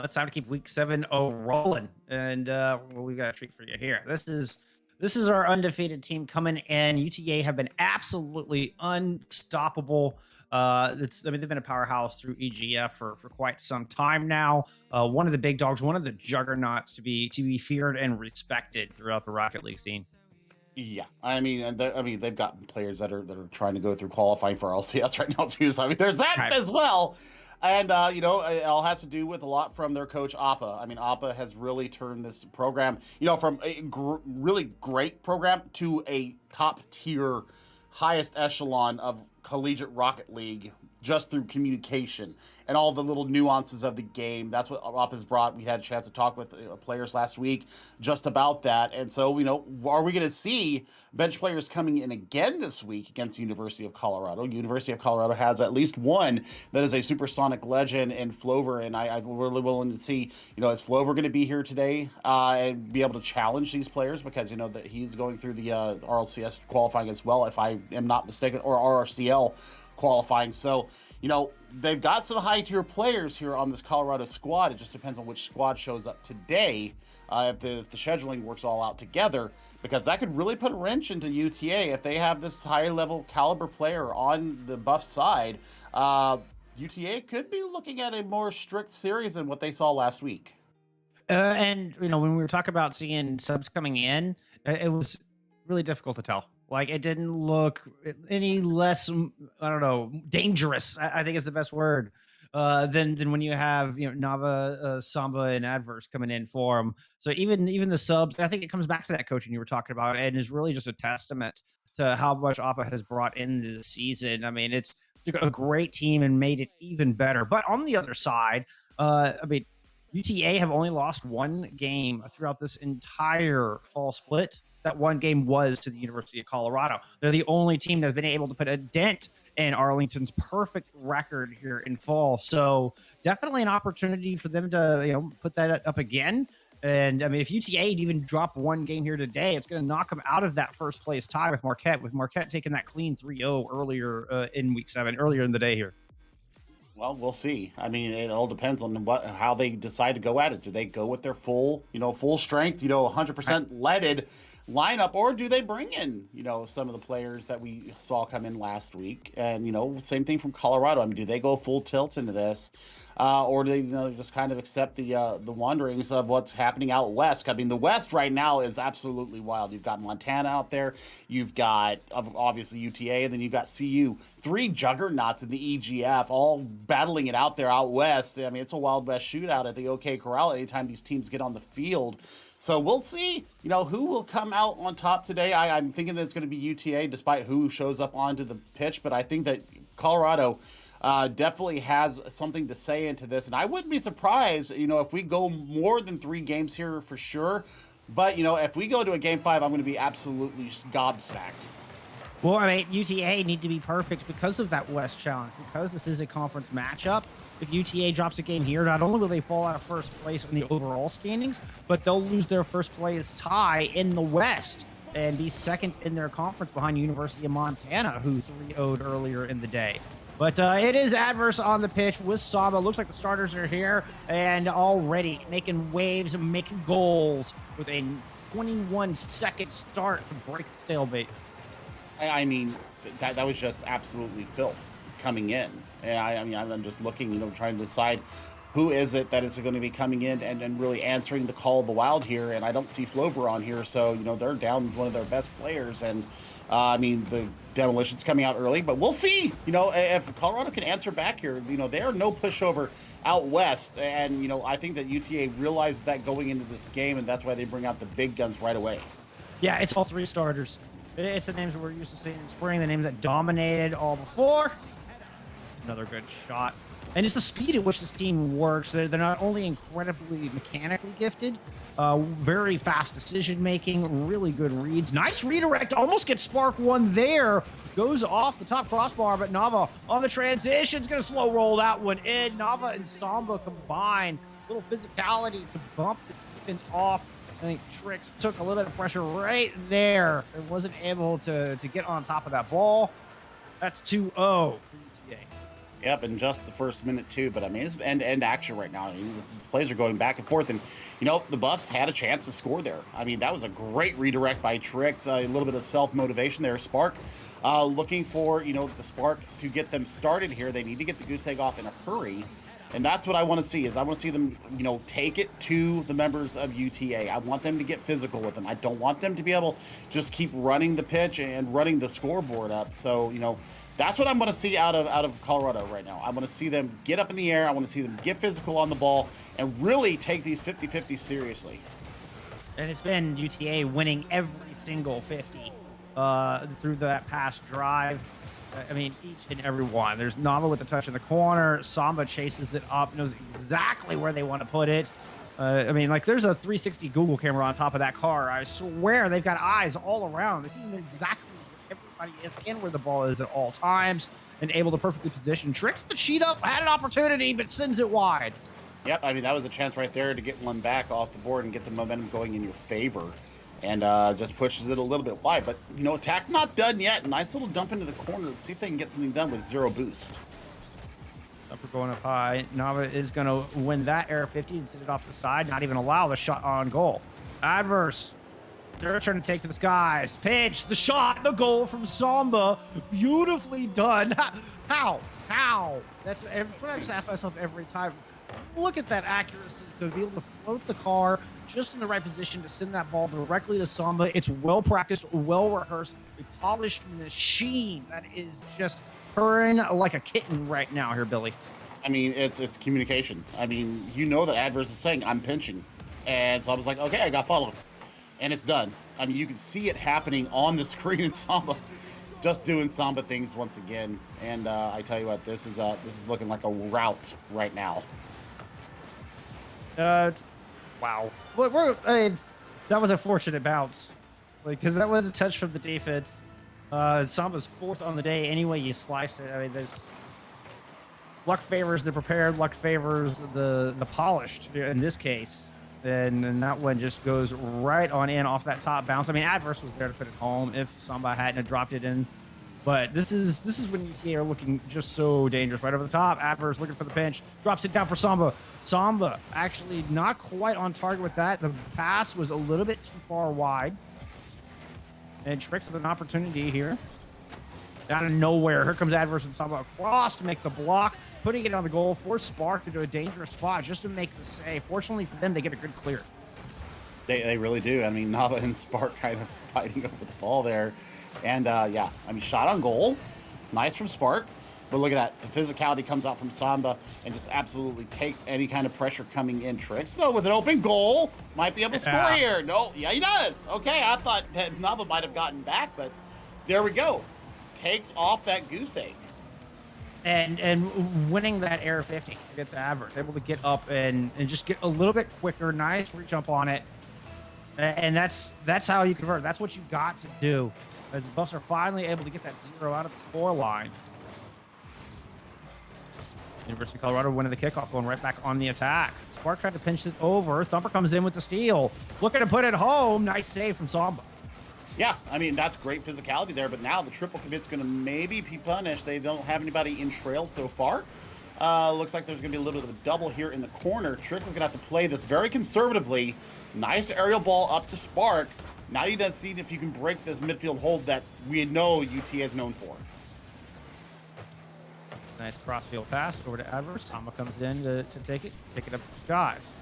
It's time to keep week 7 rolling, and well, we got a treat for you here. This is our undefeated team coming in. UTA have been absolutely unstoppable. I mean, they've been a powerhouse through EGF for quite some time now. One of the big dogs, one of the juggernauts to be feared and respected throughout the Rocket League scene. Yeah, I mean, they've got players that are trying to go through qualifying for LCS right now too. So I mean, there's that Right. as well. And it all has to do with a lot from their coach Appa. I mean, Appa has really turned this program, from a really great program to a top tier, highest echelon of collegiate Rocket League just through communication and all the little nuances of the game. That's what Appa's brought. We had a chance to talk with players last week just about that. And so, are we going to see bench players coming in again this week against University of Colorado? University of Colorado has at least one that is a supersonic legend in Flover, and I'm really willing to see, is Flover going to be here today and be able to challenge these players, because that he's going through the RLCS qualifying as well, if I am not mistaken, or RRCL qualifying. So, they've got some high tier players here on this Colorado squad. It just depends on which squad shows up today, if the scheduling works all out together, because that could really put a wrench into UTA if they have this high level caliber player on the buff side. UTA could be looking at a more strict series than what they saw last week. And when we were talking about seeing subs coming in, it was really difficult to tell. Like, it didn't look any less, I don't know, dangerous. I think is the best word. Than when you have Nava, Samba, and Adverse coming in for them. So even the subs, I think it comes back to that coaching you were talking about, and is really just a testament to how much Appa has brought into the season. I mean, it's a great team and made it even better. But on the other side, I mean, UTA have only lost one game throughout this entire fall split. That one game was to the University of Colorado. They're the only team that's been able to put a dent in Arlington's perfect record here in fall. So definitely an opportunity for them to put that up again. And I mean, if UTA even drop one game here today, it's going to knock them out of that first place tie with Marquette. With Marquette taking that clean 3-0 earlier in week 7, earlier in the day here. Well, we'll see. I mean, it all depends on how they decide to go at it. Do they go with their full strength, 100% leaded lineup, or do they bring in, some of the players that we saw come in last week? And, same thing from Colorado. I mean, do they go full tilt into this? Or do they just kind of accept the wanderings of what's happening out west? I mean, the West right now is absolutely wild. You've got Montana out there. You've got, obviously, UTA, and then you've got CU. 3 juggernauts in the EGF, all battling it out there out west. I mean, it's a Wild West shootout at the OK Corral anytime these teams get on the field. So we'll see, who will come out on top today. I'm thinking that it's going to be UTA, despite who shows up onto the pitch. But I think that Colorado definitely has something to say into this. And I wouldn't be surprised, if we go more than 3 games here for sure. But, if we go to a game 5, I'm going to be absolutely gobsmacked. Well, I mean, UTA need to be perfect because of that West challenge, because this is a conference matchup. If UTA drops a game here, not only will they fall out of first place in the overall standings, but they'll lose their first place tie in the West and be second in their conference behind University of Montana, who 3-0'd earlier in the day. But it is Adverse on the pitch with Saba. Looks like the starters are here and already making waves and making goals with a 21-second start to break the stalemate. I mean, that was just absolutely filth coming in. And I mean, I'm just looking, trying to decide who is it that is going to be coming in and really answering the call of the wild here. And I don't see Flover on here. So, they're down one of their best players. And I mean, the Demolition's coming out early, but we'll see, if Colorado can answer back here. They are no pushover out west. And, I think that UTA realizes that going into this game, and that's why they bring out the big guns right away. Yeah, it's all 3 starters. It's the names we're used to seeing in spring, the names that dominated all before. Another good shot. And it's the speed at which this team works. They're not only incredibly mechanically gifted, very fast decision-making, really good reads. Nice redirect, almost gets Spark 1 there. Goes off the top crossbar, but Nava on the transition is going to slow roll that one in. Nava and Samba combine. Little physicality to bump the defense off. I think Trix took a little bit of pressure right there and wasn't able to get on top of that ball. That's 2-0 for UTA. Yep, in just the first minute too. But I mean, it's end-to-end action right now. I mean, the plays are going back and forth, and the Buffs had a chance to score there. I mean, that was a great redirect by Trix. A little bit of self-motivation there. Spark, looking for the spark to get them started here. They need to get the goose egg off in a hurry. And that's what I want to see. I want to see them, take it to the members of UTA. I want them to get physical with them. I don't want them to be able to just keep running the pitch and running the scoreboard up. So, that's what I'm going to see out of Colorado right now. I want to see them get up in the air. I want to see them get physical on the ball and really take these 50-50s seriously. And it's been UTA winning every single 50 through that past drive. I mean, each and every one. There's Nava with the touch in the corner. Samba chases it up, knows exactly where they want to put it. I mean, like, there's a 360 Google camera on top of that car. I swear they've got eyes all around. They see exactly where everybody is and where the ball is at all times, and able to perfectly position. Tricks the sheet up, had an opportunity, but sends it wide. Yep, I mean, that was a chance right there to get one back off the board and get the momentum going in your favor. And just pushes it a little bit wide. But, attack not done yet. Nice little dump into the corner. Let's see if they can get something done with 0 boost. Upper going up high. Nava is going to win that air 50 and send it off to the side. Not even allow the shot on goal. Adverse. They're trying to take to the skies. Pitch, the shot, the goal from Samba. Beautifully done. How? That's what I just ask myself every time. Look at that accuracy to be able to float the car just in the right position to send that ball directly to Samba. It's well practiced, well rehearsed, a polished machine that is just purring like a kitten right now here, Billy. I mean, it's communication. I mean, that Adverse is saying, I'm pinching. And so I was like, okay, I got followed. And it's done. I mean, you can see it happening on the screen in Samba. Just doing Samba things once again. And I tell you what, this is looking like a rout right now. Wow. That was a fortunate bounce, because that was a touch from the defense. Samba's 4th on the day. Anyway you slice it, I mean, there's luck favors the prepared, luck favors the polished in this case, and that one just goes right on in off that top bounce. I mean, Adverse was there to put it home if Samba hadn't dropped it in. But this is when UTA are looking just so dangerous. Right over the top. Adverse looking for the pinch. Drops it down for Samba. Samba actually not quite on target with that. The pass was a little bit too far wide. And Tricks with an opportunity here. Out of nowhere. Here comes Adverse and Samba across to make the block. Putting it on the goal. Force Spark into a dangerous spot just to make the save. Fortunately for them, they get a good clear. They really do. I mean, Nava and Spark kind of fighting over the ball there. And, yeah, I mean, shot on goal. Nice from Spark. But look at that. The physicality comes out from Samba and just absolutely takes any kind of pressure coming in. Tricks, though, with an open goal. Might be able to score here. No, yeah, he does. Okay, I thought that Nava might have gotten back, but there we go. Takes off that goose egg. And winning that air 50 against Adverse. Able to get up and just get a little bit quicker. Nice reach up on it. And that's how you convert. That's what you got to do. As the Buffs are finally able to get that 0 out of the score line. University of Colorado winning the kickoff, going right back on the attack. Spark tried to pinch it over. Thumper comes in with the steal. Looking to put it home. Nice save from Samba. Yeah, I mean, that's great physicality there, but now the triple commit's going to maybe be punished. They don't have anybody in trail so far. Looks like there's going to be a little bit of a double here in the corner. Trix is going to have to play this very conservatively. Nice aerial ball up to Spark. Now you just see if you can break this midfield hold that we know UTA is known for. Nice crossfield pass over to Adverse. Samba comes in to take it up to the skies.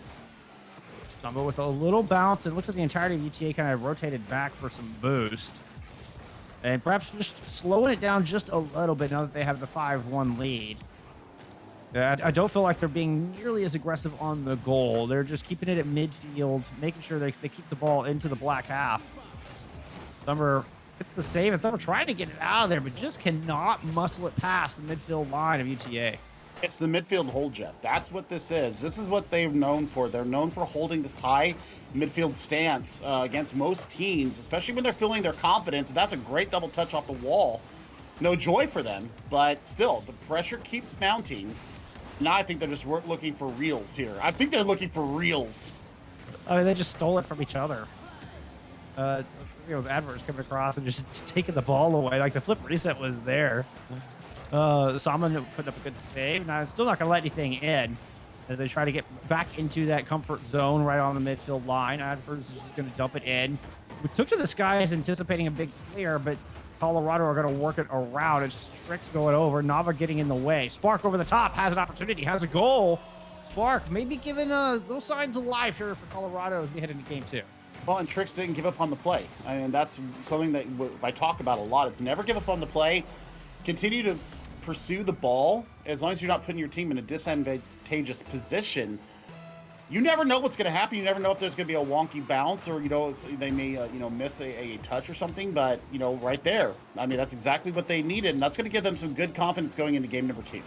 Samba with a little bounce, and looks like the entirety of UTA kind of rotated back for some boost. And perhaps just slowing it down just a little bit now that they have the 5-1 lead. I don't feel like they're being nearly as aggressive on the goal. They're just keeping it at midfield, making sure they keep the ball into the black half. Thumber gets the save, and Thumber trying to get it out of there, but just cannot muscle it past the midfield line of UTA. It's the midfield hold, Jeff. That's what this is. This is what they're known for. They're known for holding this high midfield stance against most teams, especially when they're feeling their confidence. That's a great double touch off the wall. No joy for them, but still, the pressure keeps mounting. Now I think they're just looking for reels here. I think they're looking for reels. I mean, they just stole it from each other. Adverse coming across and just taking the ball away. Like, the flip reset was there. Salmon putting up a good save. Now, it's still not going to let anything in as they try to get back into that comfort zone right on the midfield line. Adverse is just going to dump it in. We took to the skies anticipating a big clear, but Colorado are going to work it around. It's just Tricks going over. Nava getting in the way. Spark over the top has an opportunity, has a goal. Spark maybe giving little signs of life here for Colorado as we head into game 2. Well, and Tricks didn't give up on the play. I mean, that's something that I talk about a lot. It's never give up on the play. Continue to pursue the ball. As long as you're not putting your team in a disadvantageous position, you never know what's going to happen. You never know if there's going to be a wonky bounce or, they may, miss a touch or something. But, right there, I mean, that's exactly what they needed. And that's going to give them some good confidence going into game number 2.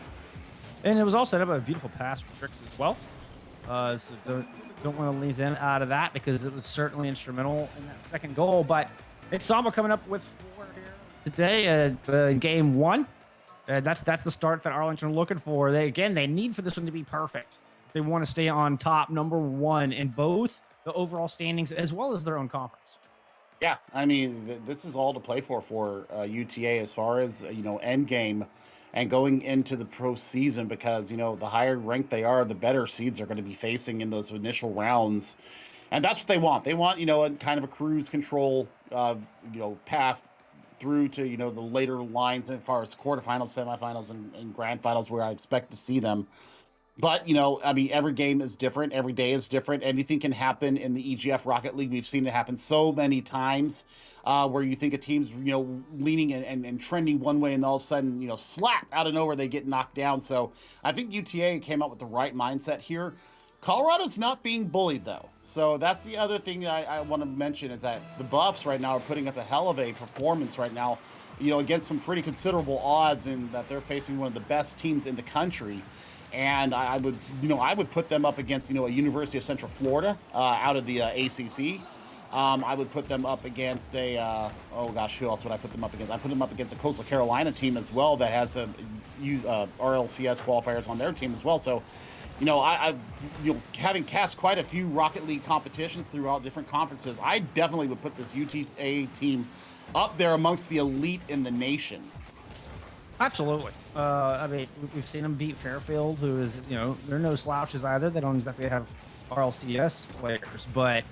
And it was all set up a beautiful pass for Tricks as well. So don't want to leave them out of that because it was certainly instrumental in that second goal. But it's Samba coming up with 4 here today at game 1. That's the start that Arlington are looking for. They need for this one to be perfect. They want to stay on top, number 1 in both the overall standings as well as their own conference. Yeah, I mean, this is all to play for UTA as far as, end game and going into the pro season because, the higher ranked they are, the better seeds are going to be facing in those initial rounds. And that's what they want. They want, a kind of a cruise control, path through to, the later lines as far as quarterfinals, semifinals, and grand finals where I expect to see them. But, I mean, every game is different. Every day is different. Anything can happen in the EGF Rocket League. We've seen it happen so many times where you think a team's, leaning and trending one way and all of a sudden, slap out of nowhere, they get knocked down. So I think UTA came out with the right mindset here. Colorado's not being bullied, though. So that's the other thing that I want to mention is that the Buffs right now are putting up a hell of a performance right now, against some pretty considerable odds in that they're facing one of the best teams in the country. And I would put them up against, a University of Central Florida out of the ACC. I would put them up against who else would I put them up against? I put them up against a Coastal Carolina team as well that has RLCS qualifiers on their team as well. So, having cast quite a few Rocket League competitions throughout different conferences, I definitely would put this UTA team up there amongst the elite in the nation. Absolutely. I mean, we've seen them beat Fairfield, who is, they're no slouches either. They don't exactly have RLCS players, but,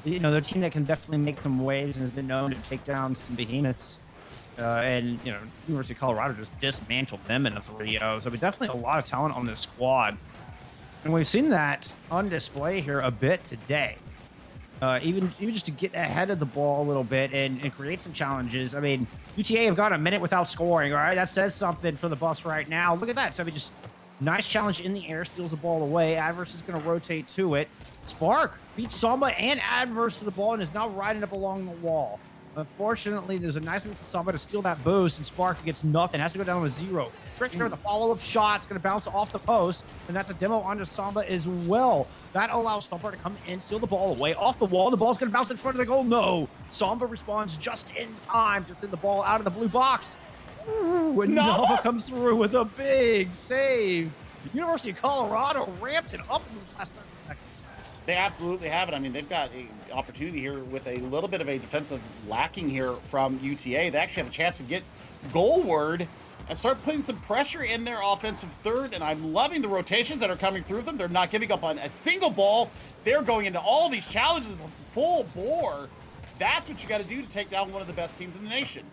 they're a team that can definitely make some waves and has been known to take down some behemoths. And, University of Colorado just dismantled them in a 3-0. So, definitely a lot of talent on this squad. And we've seen that on display here a bit today. Even just to get ahead of the ball a little bit and create some challenges. I mean, UTA have got a minute without scoring. All right, that says something for the Buffs right now. Look at that. So, just nice challenge in the air, steals the ball away. Adverse is going to rotate to it. Spark beats Samba and Adverse to the ball and is now riding up along the wall. Unfortunately, there's a nice move from Samba to steal that boost, and Spark gets nothing. Has to go down with 0. Tricks there with a follow-up shot. It's going to bounce off the post, and that's a demo onto Samba as well. That allows Samba to come in, steal the ball away off the wall. The ball's going to bounce in front of the goal. No. Samba responds just in time to send the ball out of the blue box. Ooh, and Nava comes through with a big save. University of Colorado ramped it up in this last 30 seconds. They absolutely have it. I mean, they've got an opportunity here with a little bit of a defensive lacking here from UTA. They actually have a chance to get goalward and start putting some pressure in their offensive third. And I'm loving the rotations that are coming through them. They're not giving up on a single ball. They're going into all these challenges full bore. That's what you got to do to take down one of the best teams in the nation.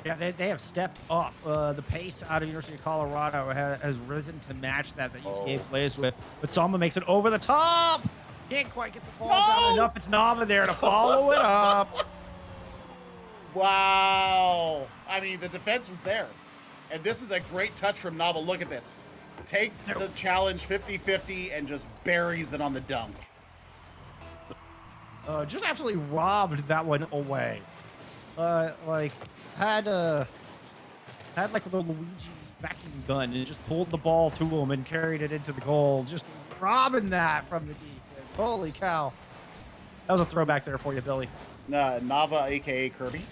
Yeah, they have stepped up. The pace out of University of Colorado has risen to match that UTA plays with. But Samba makes it over the top. Can't quite get the ball down enough. It's Nava there to follow it up. Wow. I mean, the defense was there. And this is a great touch from Nava. Look at this. Takes the challenge 50-50 and just buries it on the dunk. Just absolutely robbed that one away. Had like the Luigi vacuum gun and just pulled the ball to him and carried it into the goal. Just robbing that from the defense. Holy cow. That was a throwback there for you, Billy. Nava, a.k.a. Kirby.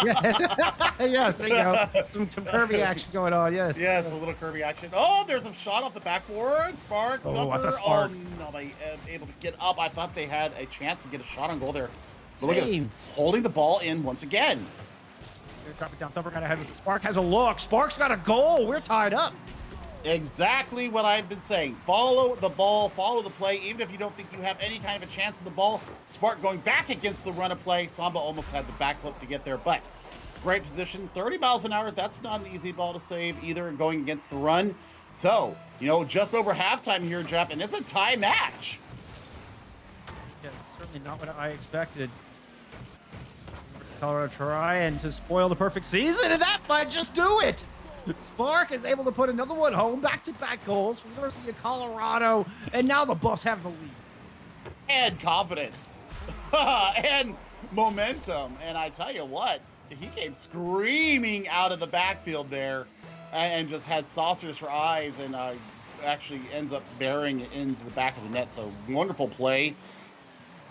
Yes, there you go. Some Kirby action going on, yes. Yes, a little Kirby action. Oh, there's a shot off the backboard. Spark. That's a Spark. Oh, no, they able to get up. I thought they had a chance to get a shot on goal there. But look at him holding the ball in once again. They're dropping down. Thumper got ahead with the Spark. Has a look. Spark's got a goal. We're tied up. Exactly what I've been saying. Follow the ball, follow the play. Even if you don't think you have any kind of a chance of the ball, Spark going back against the run of play. Samba almost had the backflip to get there, but great position. 30 miles an hour. That's not an easy ball to save either, going against the run. So, just over halftime here, Jeff, and it's a tie match. Yeah, certainly not what I expected. Colorado trying to spoil the perfect season, and that might just do it. Spark is able to put another one home, back-to-back goals for the University of Colorado, and now the Buffs have the lead. And confidence. And momentum. And I tell you what, he came screaming out of the backfield there and just had saucers for eyes, and actually ends up burying it into the back of the net. So wonderful play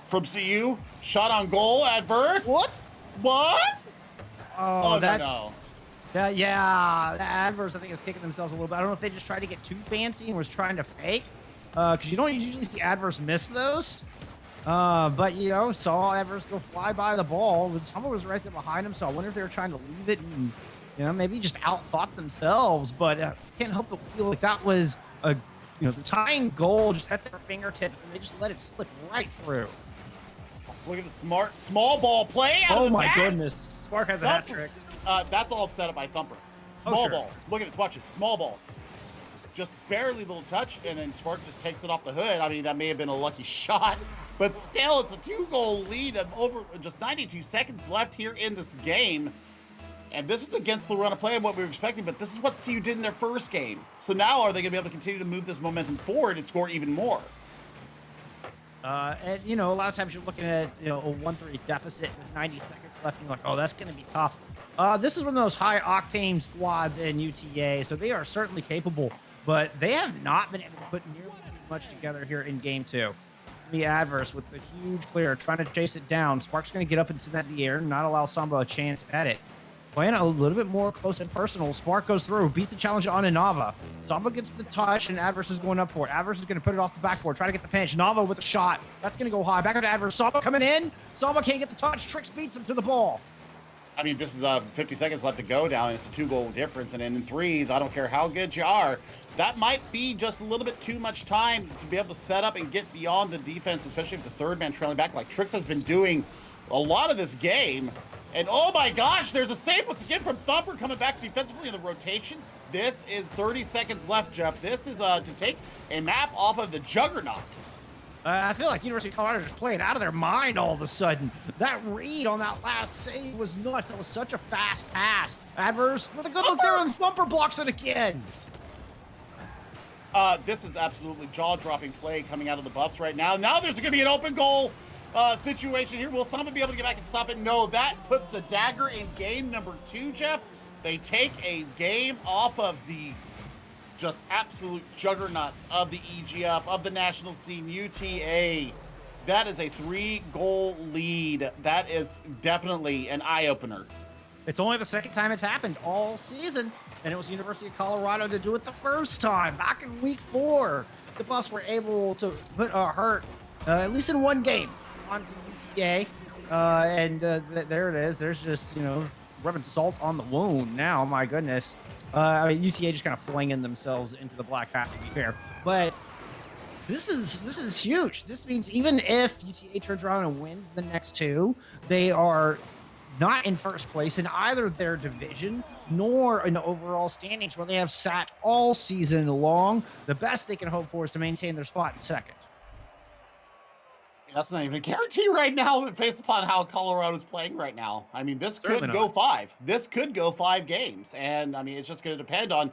from CU. Shot on goal, adverse. What? Oh, that's... no. Yeah, the adverse, I think, is kicking themselves a little bit. I don't know if they just tried to get too fancy and was trying to fake, because you don't usually see adverse miss those. But, saw adverse go fly by the ball. Someone was right there behind him, so I wonder if they were trying to leave it and, maybe just outthought themselves. But I can't help but feel like that was the tying goal just at their fingertips, and they just let it slip right through. Look at the small ball play out of the my back. Goodness. Spark has a hat trick. That's all set up by Thumper. Small ball. Look at this. Watch it. Small ball. Just barely little touch, and then Spark just takes it off the hood. I mean, that may have been a lucky shot, but still, it's a 2-goal lead of over just 92 seconds left here in this game. And this is against the run of play of what we were expecting, but this is what CU did in their first game. So now are they going to be able to continue to move this momentum forward and score even more? And, a lot of times you're looking at, a 1-3 deficit with 90 seconds left, and you're like, oh, that's going to be tough. This is one of those high-octane squads in UTA, so they are certainly capable, but they have not been able to put nearly as much together here in Game 2. The adverse with the huge clear, trying to chase it down. Spark's going to get up into the air and not allow Samba a chance at it. Playing a little bit more close and personal. Spark goes through, beats the challenge on Nava. Samba gets the touch, and Adverse is going up for it. Adverse is going to put it off the backboard, try to get the pinch. Nava with a shot. That's going to go high. Back up to Adverse. Samba coming in. Samba can't get the touch. Trix beats him to the ball. I mean, this is 50 seconds left to go down. It's a 2-goal difference, and in threes, I don't care how good you are, that might be just a little bit too much time to be able to set up and get beyond the defense, especially if the third man trailing back, like Trix has been doing a lot of this game. And oh my gosh, there's a save once again from Thumper coming back defensively in the rotation. This is 30 seconds left, Jeff. This is to take a map off of the Juggernaut. I feel like University of Colorado just playing out of their mind all of a sudden. That read on that last save was nuts. That was such a fast pass. Adverse with a good look there, and Thumper blocks it again. This is absolutely jaw-dropping play coming out of the Buffs right now. Now there's going to be an open goal situation here. Will someone be able to get back and stop it? No, that puts the dagger in game number 2, Jeff. They take a game off of the just absolute juggernauts of the EGF, of the national scene, UTA. That is a 3-goal lead. That is definitely an eye-opener. It's only the second time it's happened all season, and it was University of Colorado to do it the first time, back in week 4. The Buffs were able to put hurt, at least in one game, onto UTA, and there it is. There's just, rubbing salt on the wound now, my goodness. UTA just kind of flinging themselves into the black half, to be fair. But this is huge. This means even if UTA turns around and wins the next 2, they are not in first place in either their division nor in overall standings, where they have sat all season long. The best they can hope for is to maintain their spot in second. That's not even a guarantee right now, based upon how Colorado's playing right now. I mean, this could go 5. This could go 5 games. And, I mean, it's just going to depend on,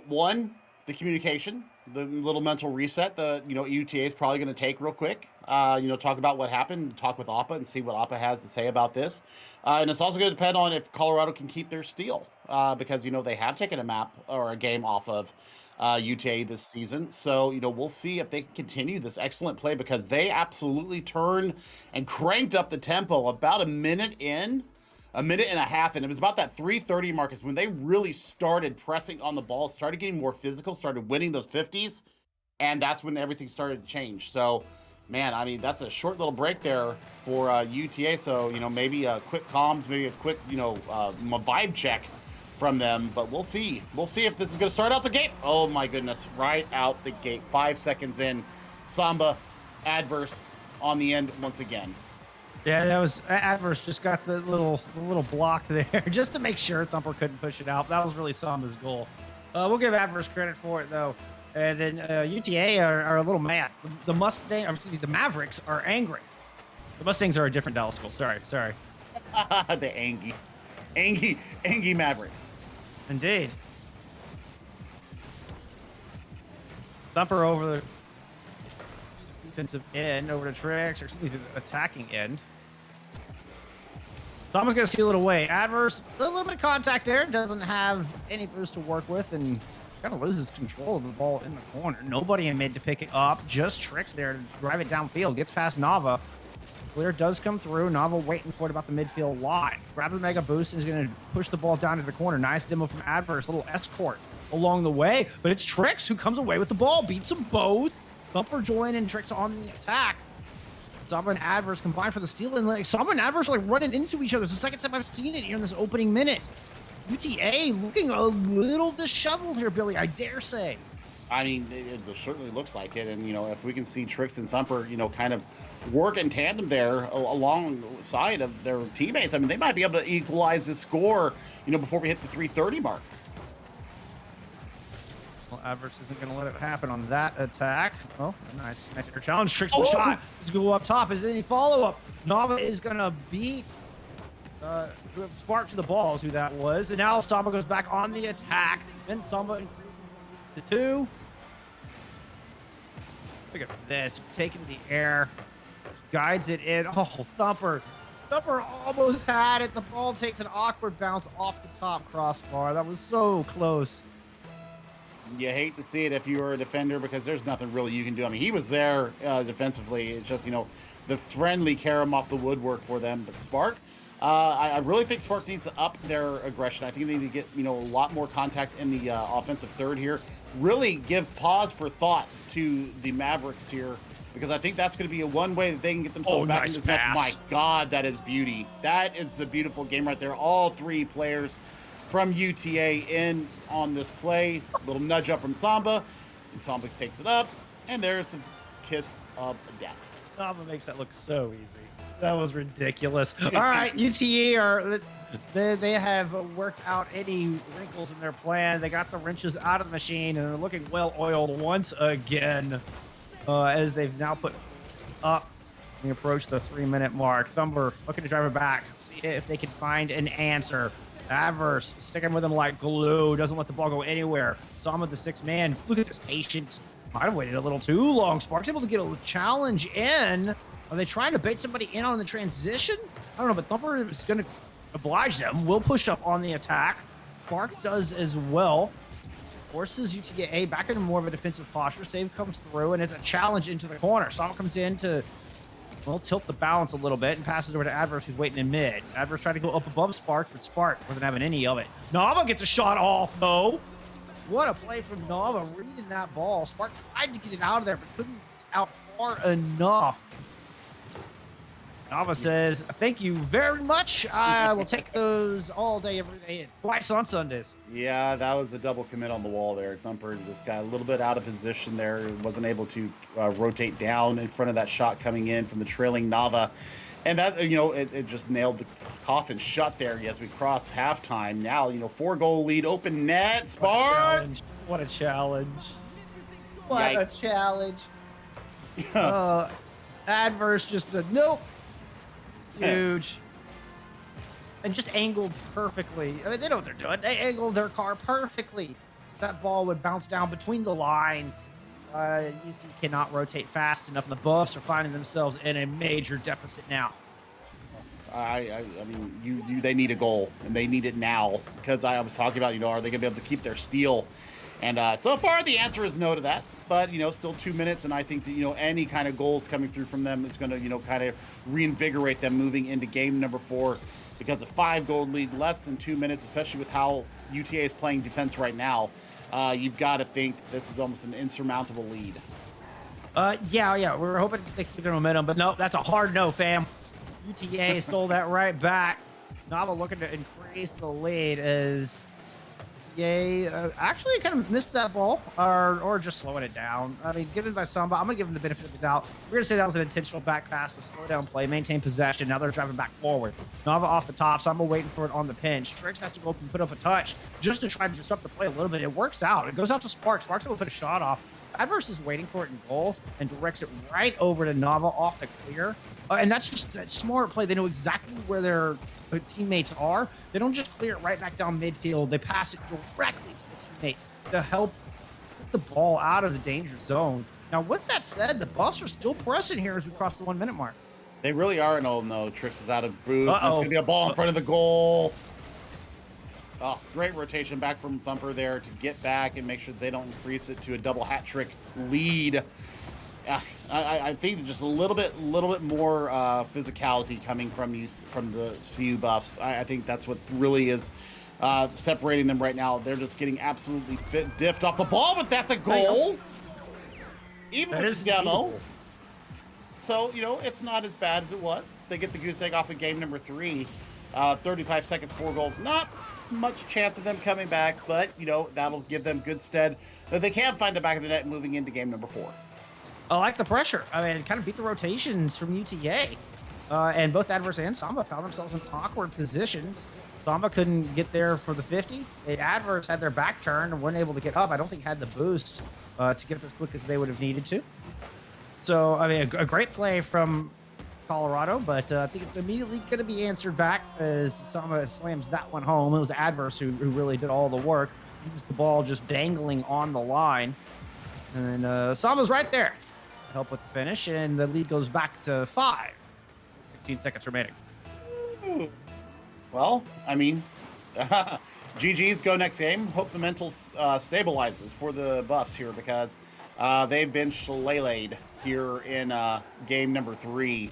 one, the communication, the little mental reset the, UTA is probably going to take real quick. Talk about what happened, talk with APA and see what APA has to say about this. And it's also going to depend on if Colorado can keep their steal, because, they have taken a map or a game off of UTA this season. So, we'll see if they can continue this excellent play, because they absolutely turned and cranked up the tempo about a minute and a half. And it was about that 3:30 mark is when they really started pressing on the ball, started getting more physical, started winning those 50s. And that's when everything started to change. So, Man, I mean, that's a short little break there for UTA. So, maybe a quick comms, maybe a quick, vibe check from them. But we'll see. We'll see if this is going to start out the gate. Oh, my goodness. Right out the gate. 5 seconds in. Samba adverse on the end once again. Yeah, that was adverse. Just got the little block there just to make sure Thumper couldn't push it out. That was really Samba's goal. We'll give adverse credit for it, though. And then UTA are a little mad. The Mavericks are angry. The Mustangs are a different Dallas school. Sorry. The Angie Mavericks. Indeed. Thumper over the defensive end, over to Trix, or excuse me, the attacking end. Thomas going to steal it away. Adverse, a little bit of contact there. Doesn't have any boost to work with, and kind of loses control of the ball in the corner. Nobody in mid to pick it up. Just Trix there to drive it downfield. Gets past Nava. Clear does come through. Nava waiting for it about the midfield line. Grabs a mega boost and is going to push the ball down to the corner. Nice demo from Adverse. Little escort along the way. But it's Trix who comes away with the ball. Beats them both. Thumper joining Trix on the attack. Samba and Adverse combined for the steal. And Samba and Adverse are running into each other. It's the second time I've seen it here in this opening minute. UTA looking a little disheveled here, Billy, I dare say. I mean, it certainly looks like it. And, if we can see Trix and Thumper, kind of work in tandem there alongside of their teammates, I mean, they might be able to equalize the score, before we hit the 3:30 mark. Well, Adverse isn't going to let it happen on that attack. Oh, nice air challenge. Trix the shot. Let's go up top. Is there any follow-up? Nava is going to beat Spark to the ball is who that was. And now Samba goes back on the attack. Then Samba increases to 2. Look at this. Taking the air. Guides it in. Oh, Thumper. Thumper almost had it. The ball takes an awkward bounce off the top crossbar. That was so close. You hate to see it if you were a defender because there's nothing really you can do. I mean, he was there defensively. It's just, the friendly carry him off the woodwork for them. But Spark, I really think Spark needs to up their aggression. I think they need to get, a lot more contact in the offensive third here. Really give pause for thought to the Mavericks here because I think that's going to be one way that they can get themselves back in this match. My God, that is beauty. That is the beautiful game right there. All 3 players from UTA in on this play. A little nudge up from Samba. And Samba takes it up. And there's the kiss of death. Samba makes that look so easy. That was ridiculous. All right, UTA they have worked out any wrinkles in their plan. They got the wrenches out of the machine and they're looking well oiled once again as they've now put up. We approach the 3-minute mark. Thumper looking to drive it back. See if they can find an answer. Adverse sticking with him like glue. Doesn't let the ball go anywhere. Samba the 6th man. Look at this patience. Might have waited a little too long. Spark's able to get a challenge in. Are they trying to bait somebody in on the transition? I don't know, but Thumper is going to oblige them. Will push up on the attack. Spark does as well. Forces UTA back into more of a defensive posture. Save comes through, and it's a challenge into the corner. Samba comes in to, tilt the balance a little bit and passes over to Adverse, who's waiting in mid. Adverse tried to go up above Spark, but Spark wasn't having any of it. Nava gets a shot off, though. What a play from Nava, reading that ball. Spark tried to get it out of there, but couldn't get out far enough. Nava says, thank you very much. I will take those all day, every day, and twice on Sundays. Yeah, that was a double commit on the wall there. Thumper just got a little bit out of position there. Wasn't able to rotate down in front of that shot coming in from the trailing Nava. And that, it just nailed the coffin shut there as we cross halftime. Now, 4-goal lead, open net, Spark. What a challenge. What Yikes. a challenge. Adverse just, nope. Huge. And just angled perfectly. I mean, they know what they're doing. They angled their car perfectly. That ball would bounce down between the lines. UC cannot rotate fast enough, and the Buffs are finding themselves in a major deficit now. I mean, they need a goal, and they need it now. Because I was talking about, are they going to be able to keep their steal? And so far, the answer is no to that. But, still 2 minutes, and I think that, any kind of goals coming through from them is going to, kind of reinvigorate them moving into game number 4. Because a 5-goal lead, less than 2 minutes, especially with how UTA is playing defense right now, you've got to think this is almost an insurmountable lead. Yeah, we were hoping they could keep their momentum, but no, that's a hard no, fam. UTA stole that right back. Nava looking to increase the lead as UTA actually kind of missed that ball or just slowing it down. I mean, given by Samba, I'm going to give him the benefit of the doubt. We're going to say that was an intentional back pass to slow down play, maintain possession. Now they're driving back forward. Nava off the top, Samba waiting for it on the pinch. Trix has to go up and put up a touch just to try to disrupt the play a little bit. It works out. It goes out to Sparks. Sparks will put a shot off. Adverse is waiting for it in goal and directs it right over to Nava off the clear. And that's just that smart play. They know exactly where their teammates are. They don't just clear it right back down midfield. They pass it directly to the teammates to help get the ball out of the danger zone. Now, with that said, the Buffs are still pressing here as we cross the 1 minute mark. They really are. And oh no, Trix is out of boost. It's going to be a ball in front of the goal. Oh, great rotation back from Thumper there to get back and make sure they don't increase it to a double hat trick lead. I think just a little bit more physicality coming from the CU Buffs. I think that's what really is separating them right now. They're just getting absolutely diffed off the ball, but that's a goal. Even with the demo. So, it's not as bad as it was. They get the goose egg off of game number 3. 35 seconds, 4 goals. Not much chance of them coming back, but, that'll give them good stead that they can find the back of the net moving into game number 4. I like the pressure. I mean, it kind of beat the rotations from UTA. And both Adverse and Samba found themselves in awkward positions. Samba couldn't get there for the 50. Adverse had their back turned and weren't able to get up. I don't think had the boost to get up as quick as they would have needed to. So, I mean, a great play from Colorado, but I think it's immediately going to be answered back as Samba slams that one home. It was Adverse who really did all the work. Used the ball just dangling on the line. And then Samba's right there to help with the finish, and the lead goes back to 5. 16 seconds remaining. Well, I mean, GG's go next game. Hope the mental stabilizes for the Buffs here because they've been shlaylaid here in game number 3.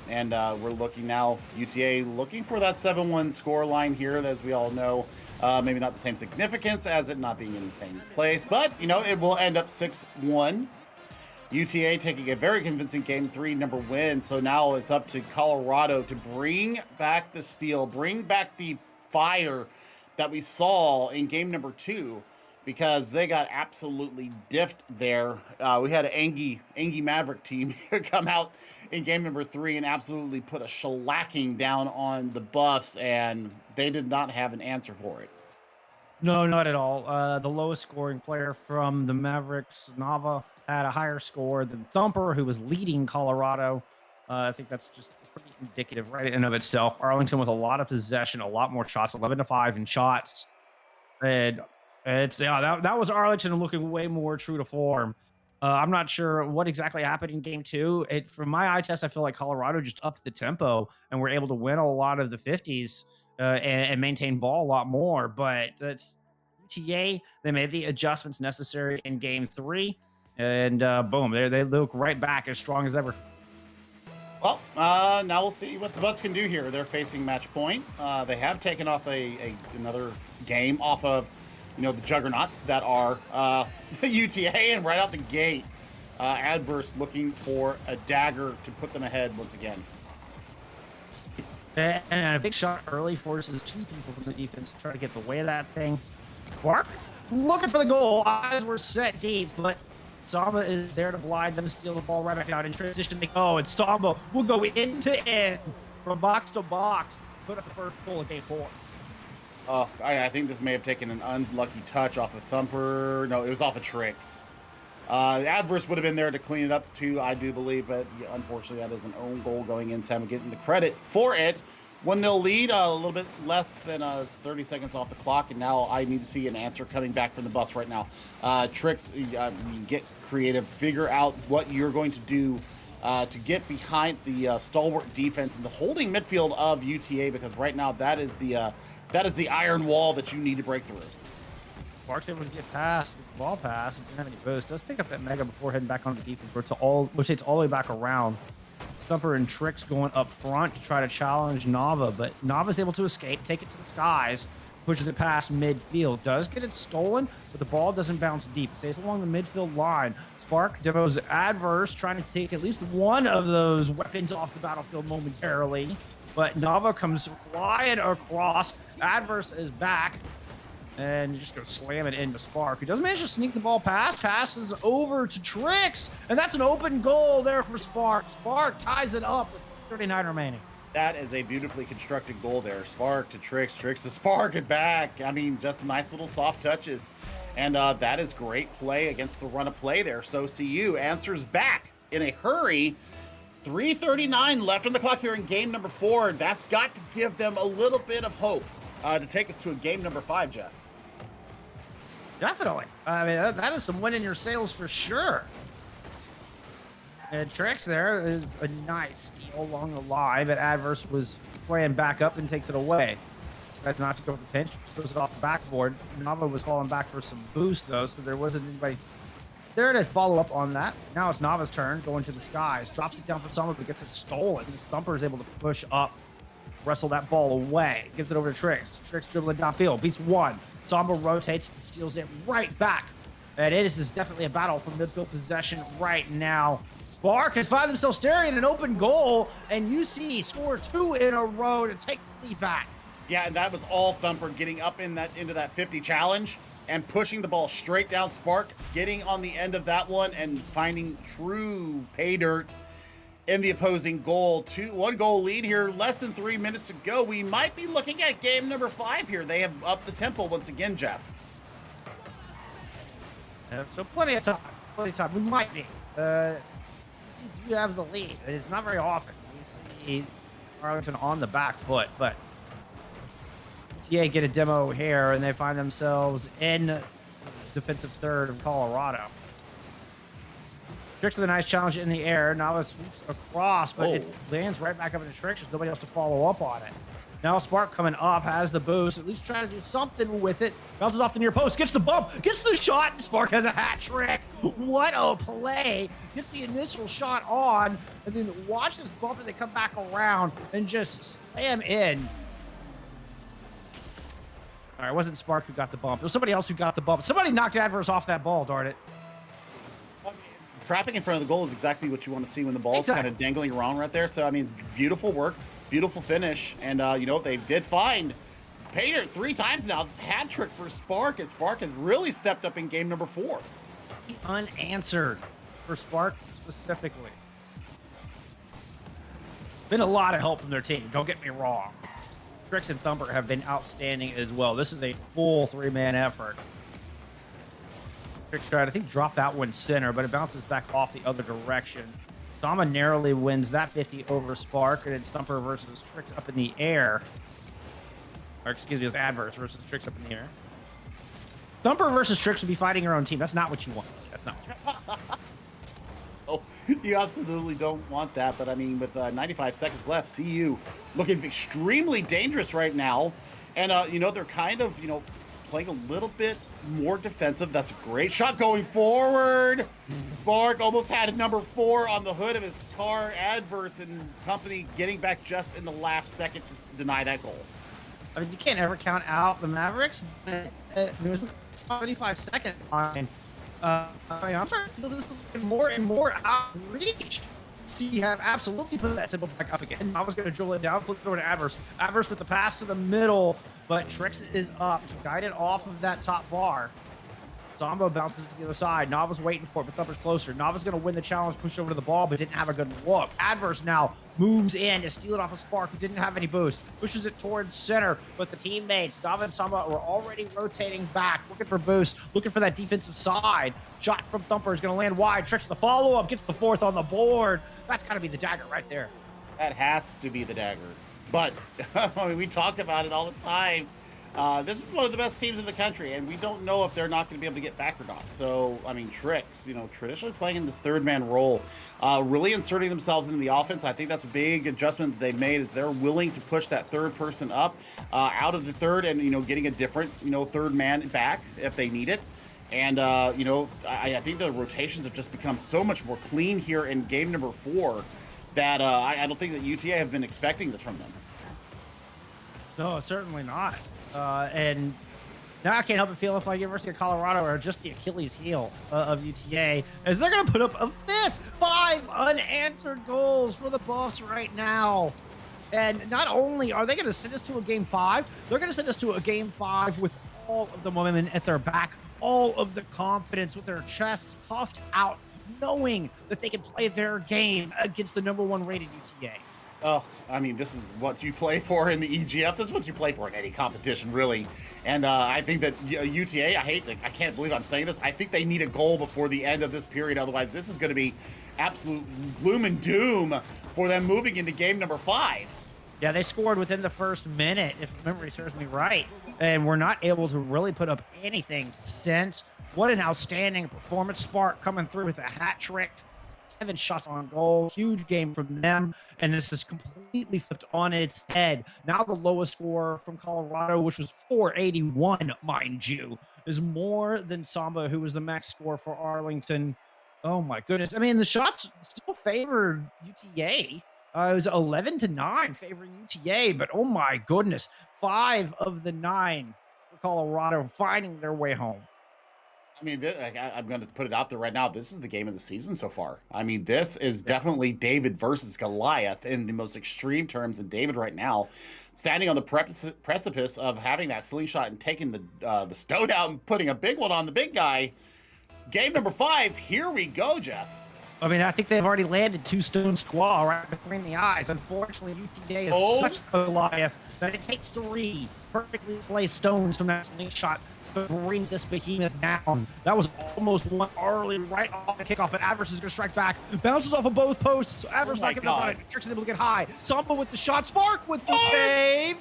And we're looking now, UTA looking for that 7-1 score line here, as we all know. Maybe not the same significance as it not being in the same place, but, it will end up 6-1. UTA taking a very convincing game 3 number win. So now it's up to Colorado to bring back the steel, bring back the fire that we saw in game number 2. Because they got absolutely diffed there. We had an Angie Maverick team come out in game number 3 and absolutely put a shellacking down on the Buffs, and they did not have an answer for it. No, not at all. The lowest scoring player from the Mavericks, Nava, had a higher score than Thumper, who was leading Colorado. I think that's just pretty indicative right in and of itself. Arlington with a lot of possession, a lot more shots, 11-5 in shots. And that was Arlington looking way more true to form. I'm not sure what exactly happened in game 2. From my eye test, I feel like Colorado just upped the tempo and were able to win a lot of the 50s and maintain ball a lot more. But that's UTA. They made the adjustments necessary in game 3, and boom, they look right back as strong as ever. Well, now we'll see what the Buffs can do here. They're facing match point. They have taken off another game off of the juggernauts that are UTA, and right out the gate, Adverse looking for a dagger to put them ahead once again. And a big shot early forces 2 people from the defense to try to get the way of that thing. Quark looking for the goal. Eyes were set deep, but Samba is there to blind them, steal the ball right back out in transition. They go, and Samba will go end to end from box to box to put up the first goal of game 4. I think this may have taken an unlucky touch off of Thumper. No, it was off of Trix. Adverse would have been there to clean it up too, I do believe, but unfortunately that is an own goal going in. Sam getting the credit for it. 1-0 lead, a little bit less than 30 seconds off the clock, and now I need to see an answer coming back from the Buffs right now. Trix, get creative, figure out what you're going to do to get behind the stalwart defense and the holding midfield of UTA, because right now that is the iron wall that you need to break through. Sparks able to get past the ball pass and didn't have any boost. Does pick up that mega before heading back onto defense, rotates all the way back around. Stumper and Trix going up front to try to challenge Nava, but Nava's able to escape, take it to the skies, pushes it past midfield. Does get it stolen, but the ball doesn't bounce deep. Stays along the midfield line. Spark demos adverse, trying to take at least one of those weapons off the battlefield momentarily. But Nava comes flying across. Adverse is back. And you just go slam it into Spark, who does manage to sneak the ball past. Passes over to Trix. And that's an open goal there for Spark. Spark ties it up with 39 remaining. That is a beautifully constructed goal there. Spark to Trix, Trix to Spark and back. I mean, just nice little soft touches. And that is great play against the run of play there. So CU answers back in a hurry. 3:39 left on the clock here in game number 4. That's got to give them a little bit of hope to take us to a game number 5, Jeff. Definitely. I mean, that is some win in your sails for sure. And Trix there is a nice steal along the line, but Adverse was playing back up and takes it away. That's not to go with the pinch, throws it off the backboard. Nava was falling back for some boost, though, so there wasn't anybody there to follow up on that. Now it's Nava's turn, going to the skies. Drops it down for Summer, but gets it stolen. The Stumper is able to push up, wrestle that ball away. Gives it over to Trix. Trix dribbling downfield, beats one. Samba rotates and steals it right back. And it is definitely a battle for midfield possession right now. Spark has found themselves staring at an open goal, and UC score 2 in a row to take the lead back. Yeah, and that was all Thumper getting up in that into that 50 challenge and pushing the ball straight down. Spark getting on the end of that one and finding true pay dirt in the opposing goal. 1 goal lead here, less than 3 minutes to go. We might be looking at game number 5 here. They have upped the tempo once again, Jeff. So plenty of time. Plenty of time. We might be. Do have the lead. It's not very often we see Arlington on the back foot, but TA get a demo here, and they find themselves in defensive third of Colorado. Trix with a nice challenge in the air. Nava sweeps across, but it lands right back up into Trix. There's nobody else to follow up on it. Now Spark coming up, has the boost, at least trying to do something with it. Bounces off the near post, gets the bump, gets the shot, and Spark has a hat trick. What a play. Gets the initial shot on, and then watch this bump as they come back around and just slam in. All right, it wasn't Spark who got the bump. It was somebody else who got the bump. Somebody knocked Adverse off that ball, darn it. Trapping in front of the goal is exactly what you want to see when the ball's kind of dangling around right there. So, I mean, beautiful work, beautiful finish. And, you know, they did find Pater 3 times now. It's a hat trick for Spark, and Spark has really stepped up in game number 4. Unanswered for Spark specifically. Been a lot of help from their team, don't get me wrong. Trix and Thumper have been outstanding as well. This is a full 3-man effort. Trix tried, I think, drop that one center, but it bounces back off the other direction. Sama narrowly wins that 50 over Spark, and it's Thumper versus Trix up in the air. Or excuse me, it's Adverse versus Trix up in the air. Thumper versus Trix would be fighting your own team. That's not what you want. That's not what you want. Oh, you absolutely don't want that. But I mean, with 95 seconds left, CU looking extremely dangerous right now. And, you know, they're kind of, you know, playing a little bit more defensive. That's a great shot going forward. Spark almost had a number 4 on the hood of his car. Adverse and company getting back just in the last second to deny that goal. I mean, you can't ever count out the Mavericks, but there's 25 seconds line. I mean, I'm starting to feel this is more and more out of reach. See, have absolutely put that symbol back up again. I was going to drill it down, flip it over to Adverse. Adverse with the pass to the middle, but Trix is up to guide it off of that top bar. Zombo bounces to the other side. Nava's waiting for it, but Thumper's closer. Nava's going to win the challenge, push over to the ball, but didn't have a good look. Adverse now moves in to steal it off of Spark, who didn't have any boost. Pushes it towards center, but the teammates, Nava and Samba, were already rotating back, looking for boost, looking for that defensive side. Shot from Thumper is going to land wide. Trix the follow-up, gets the 4th on the board. That's got to be the dagger right there. That has to be the dagger. But, I mean, we talk about it all the time. This is one of the best teams in the country, and we don't know if they're not going to be able to get back or not. So, I mean, Trix, you know, traditionally playing in this 3rd-man role, really inserting themselves into the offense. I think that's a big adjustment that they've made, is they're willing to push that 3rd person up out of the 3rd and, you know, getting a different, you know, 3rd man back if they need it. And, you know, I think the rotations have just become so much more clean here in game number 4 that I don't think that UTA have been expecting this from them. No, certainly not. And now I can't help but feel if like University of Colorado are just the Achilles heel of UTA, as they're going to put up a fifth, 5 unanswered goals for the Buffs right now. And not only are they going to send us to a game 5, they're going to send us to a game 5 with all of the momentum at their back, all of the confidence, with their chests puffed out, knowing that they can play their game against the #1 rated UTA. Oh, I mean, this is what you play for in the EGF. This is what you play for in any competition, really. And I think that UTA, I can't believe I'm saying this. I think they need a goal before the end of this period. Otherwise, this is going to be absolute gloom and doom for them moving into game number 5. Yeah, they scored within the first minute, if memory serves me right. And we're not able to really put up anything since. What an outstanding performance. Spark coming through with a hat trick. 7 shots on goal, huge game from them, and this is completely flipped on its head. Now the lowest score from Colorado, which was 481, mind you, is more than Samba, who was the max score for Arlington. Oh my goodness. I mean, the shots still favored UTA. It was 11-9 favoring UTA, but oh my goodness, 5 of the 9 for Colorado finding their way home. I mean, I'm going to put it out there right now. This is the game of the season so far. I mean, this is definitely David versus Goliath in the most extreme terms. And David right now, standing on the precipice of having that slingshot and taking the stone out and putting a big one on the big guy. Game number 5. Here we go, Jeff. I mean, I think they've already landed 2 stone squall right between the eyes. Unfortunately, UTA is such a Goliath that it takes 3 perfectly placed stones from that slingshot to bring this behemoth down. That was almost one early, right off the kickoff, but Adverse is going to strike back. Bounces off of both posts. Adverse not giving up on it. Trix is able to get high. Samba with the shot. Spark with the save.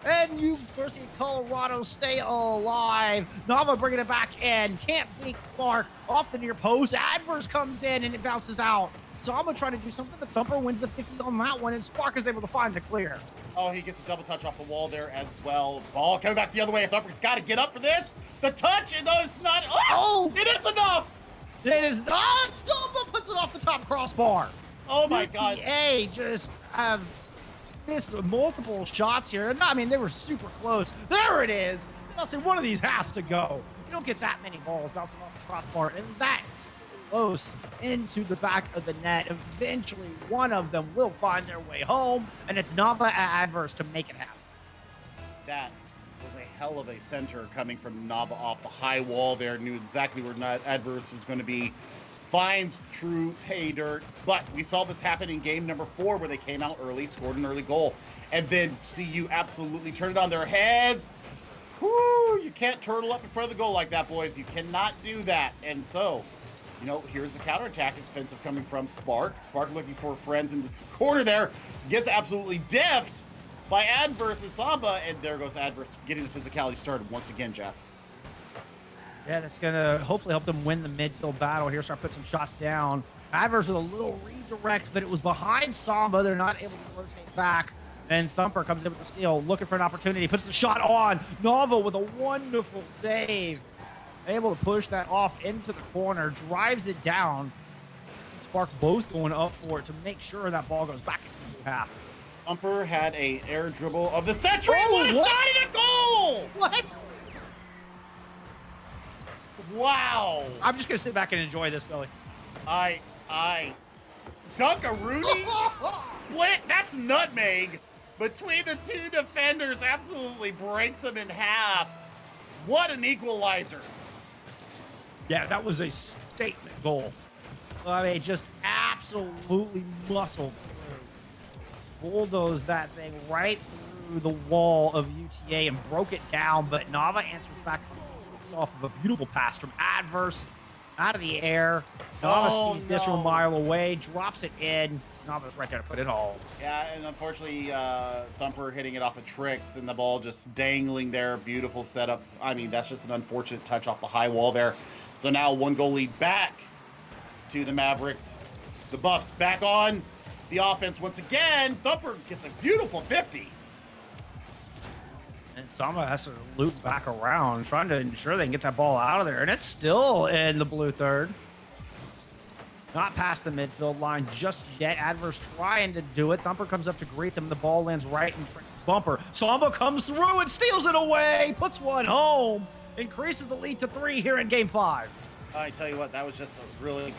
And University of Colorado stay alive. Nava bringing it back in. Can't beat Spark off the near post. Adverse comes in and it bounces out. Samba trying to do something. The Thumper wins the 50 on that one, and Spark is able to find the clear. Oh, he gets a double touch off the wall there as well. Ball coming back the other way. Thumper's got to get up for this. The touch, and it's not. Oh, it is enough. It is not. Samba puts it off the top crossbar. Oh my God. UTA just have missed multiple shots here. I mean, they were super close. There it is. I'll say one of these has to go. You don't get that many balls bouncing off the crossbar, and that close into the back of the net. Eventually, one of them will find their way home, and it's Nava Adverse to make it happen. That was a hell of a center coming from Nava off the high wall there. Knew exactly where Adverse was going to be. Finds true pay dirt. But we saw this happen in game number 4 where they came out early, scored an early goal, and then CU absolutely turned it on their heads. Whoo, you can't turtle up in front of the goal like that, boys. You cannot do that. And so, you know, here's the counterattack offensive coming from Spark. Spark looking for friends in this corner there. Gets absolutely deffed by Adverse and Samba. And there goes Adverse getting the physicality started once again, Jeff. Yeah, that's going to hopefully help them win the midfield battle here. Start putting some shots down. Adverse with a little redirect, but it was behind Samba. They're not able to rotate back. And Thumper comes in with the steal, looking for an opportunity. Puts the shot on. Nava with a wonderful save. Able to push that off into the corner, drives it down. Spark both going up for it to make sure that ball goes back into the half. Thumper had a air dribble of the century. What a shot and a goal! What? Wow. I'm just going to sit back and enjoy this, Billy. Dunkaroonie split. That's nutmeg between the 2 defenders. Absolutely breaks them in half. What an equalizer. Yeah, that was a statement goal. I mean, just absolutely muscled through. Bulldozed that thing right through the wall of UTA and broke it down, but Nava answers back off of a beautiful pass from Adverse out of the air. Nava sees this from a mile away, drops it in. Nava's right there to put it home. Yeah, and unfortunately, Thumper hitting it off of Tricks and the ball just dangling there. Beautiful setup. I mean, that's just an unfortunate touch off the high wall there. So now 1-goal lead back to the Mavericks. The Buffs back on the offense once again. Thumper gets a beautiful 50. And Samba has to loop back around, trying to ensure they can get that ball out of there. And it's still in the blue third. Not past the midfield line just yet. Adverse trying to do it. Thumper comes up to greet them. The ball lands right in Trick's bumper. Samba comes through and steals it away. Puts one home. Increases the lead to 3 here in game 5. I tell you what, that was just a really,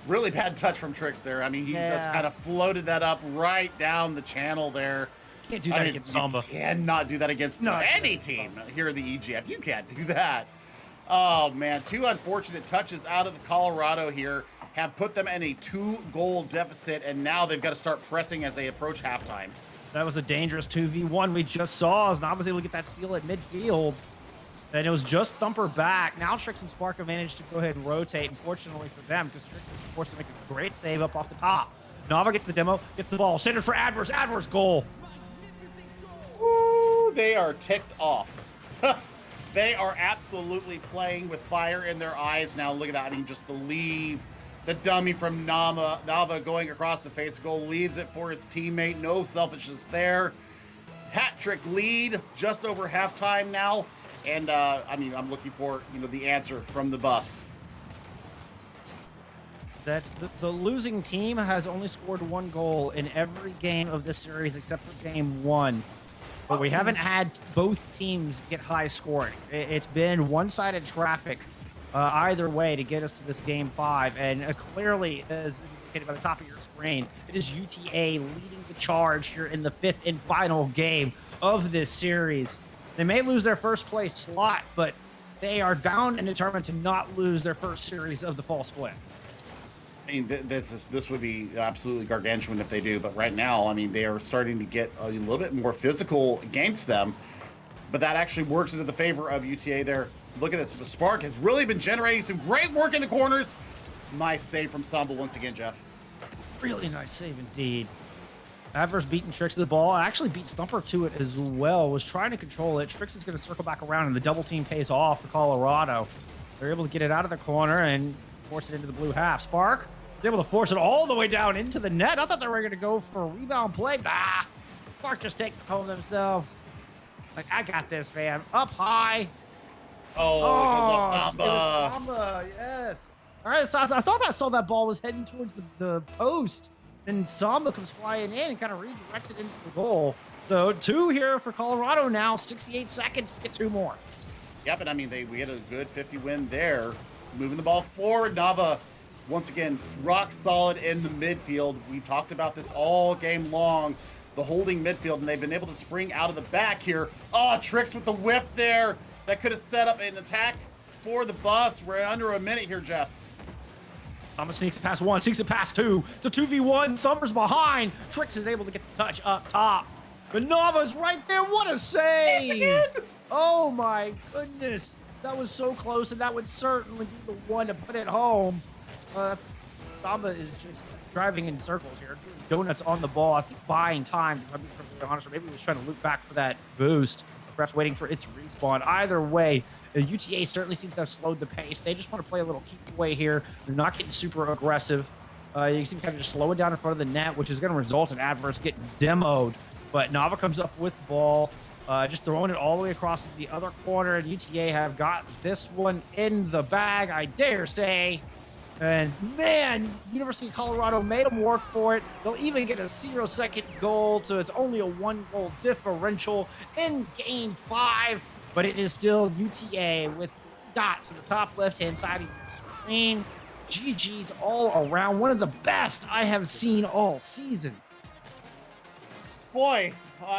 really bad touch from Trix there. I mean, he just Yeah. kind of floated that up right down the channel there. Can't do that against Samba. You cannot do that against any team here in the EGF. You can't do that. Oh, man. 2 unfortunate touches out of the Colorado here have put them in a 2-goal deficit, and now they've got to start pressing as they approach halftime. That was a dangerous 2v1 we just saw as Nav was able to get that steal at midfield. And it was just Thumper back. Now Trix and Spark have managed to go ahead and rotate, unfortunately for them, because Trix is forced to make a great save up off the top. Nava gets the demo, gets the ball, centered for Adverse. Adverse goal. Ooh, they are ticked off. They are absolutely playing with fire in their eyes now. Look at that. I mean, just the leave. The dummy from Nava going across the face goal, leaves it for his teammate. No selfishness there. Hat-trick lead just over halftime now. And, I mean, I'm looking for, the answer from the Buffs. That's the losing team has only scored 1 goal in every game of this series except for game 1. But we haven't had both teams get high scoring. It's been one-sided traffic either way to get us to this game 5. And clearly, as indicated by the top of your screen, it is UTA leading the charge here in the 5th and final game of this series. They may lose their first place slot, but they are bound and determined to not lose their first series of the fall split. I mean, this would be absolutely gargantuan if they do, but right now, I mean, they are starting to get a little bit more physical against them, but that actually works into the favor of UTA there. Look at this. The Spark has really been generating some great work in the corners. Nice save from Samba once again, Jeff. Really nice save indeed. Adverse beating Trix to the ball. Actually beat Stumper to it as well. Was trying to control it. Trix is going to circle back around, and the double team pays off for Colorado. They're able to get it out of the corner and force it into the blue half. Spark is able to force it all the way down into the net. I thought they were going to go for a rebound play. Nah. Spark just takes it home themselves. Like, I got this, fam. Up high. Oh, it was Samba. Yes. All right, so I thought I saw that ball was heading towards the post. And Samba comes flying in and kind of redirects it into the goal. So 2 here for Colorado now. 68 seconds to get 2 more. Yep, and I mean, we had a good 50 win there. Moving the ball forward. Nava, once again, rock solid in the midfield. We talked about this all game long. The holding midfield, and they've been able to spring out of the back here. Oh, Tricks with the whiff there. That could have set up an attack for the Buffs. We're under a minute here, Jeff. Samba sneaks it past 1, sneaks it past 2. It's a 2v1. Thumper's behind. Trix is able to get the touch up top. But Nava's right there. What a save! Oh my goodness. That was so close, and that would certainly be the one to put it home. Samba is just driving in circles here. Doing donuts on the ball. I think buying time, if I'm being perfectly honest, or maybe he was trying to loop back for that boost. Perhaps waiting for it to respawn. Either way, the UTA certainly seems to have slowed the pace. They just want to play a little keep away here. They're not getting super aggressive. You seem to kind of just slow it down in front of the net, which is going to result in Adverse getting demoed. But Nava comes up with the ball, just throwing it all the way across to the other corner. And UTA have got this one in the bag, I dare say. And man, University of Colorado made them work for it. They'll even get a 0-second goal, so it's only a 1-goal differential in game 5. But it is still UTA with dots in the top left-hand side of your screen. GG's all around. One of the best I have seen all season. Boy,